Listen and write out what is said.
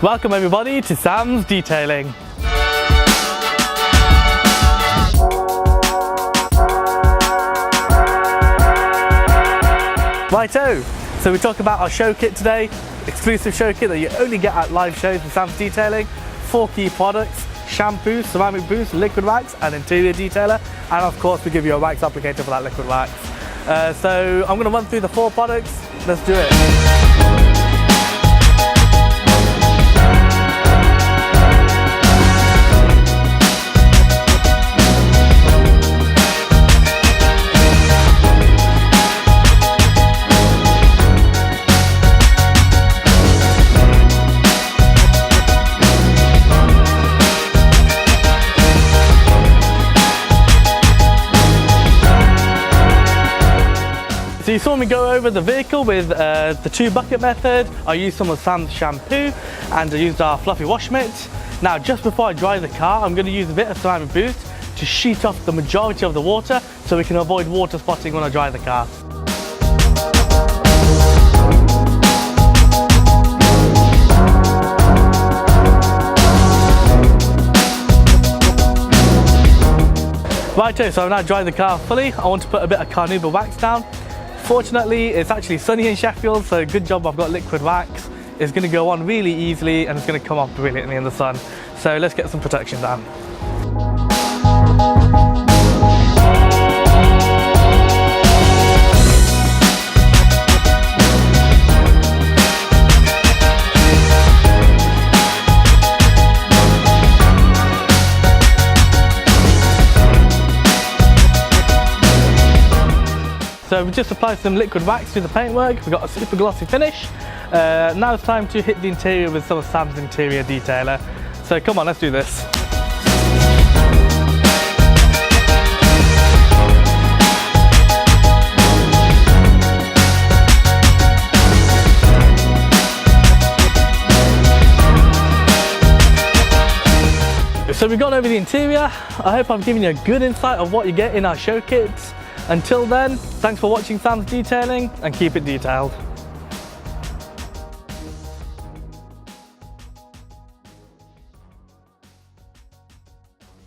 Welcome everybody to Sam's Detailing. Righto, so we talk about our show kit today, exclusive show kit that you only get at live shows with Sam's Detailing. 4 key products: shampoo, ceramic boost, liquid wax and interior detailer, and of course we give you a wax applicator for that liquid wax. So I'm going to run through the 4 products, let's do it. So you saw me go over the vehicle with the 2 bucket method. I used some of Sam's shampoo and I used our fluffy wash mitt. Now just before I dry the car, I'm going to use a bit of ceramic boost to sheet off the majority of the water so we can avoid water spotting when I dry the car. Righto, so I've now dried the car fully. I want to put a bit of carnauba wax down. Fortunately, it's actually sunny in Sheffield, so good job I've got liquid wax. It's going to go on really easily and it's going to come off brilliantly in the sun. So let's get some protection down. So we've just applied some liquid wax to the paintwork. We've got a super glossy finish. Now it's time to hit the interior with some of Sam's interior detailer. So come on, let's do this. So we've gone over the interior. I hope I've given you a good insight of what you get in our show kits. Until then, thanks for watching Sam's Detailing and keep it detailed.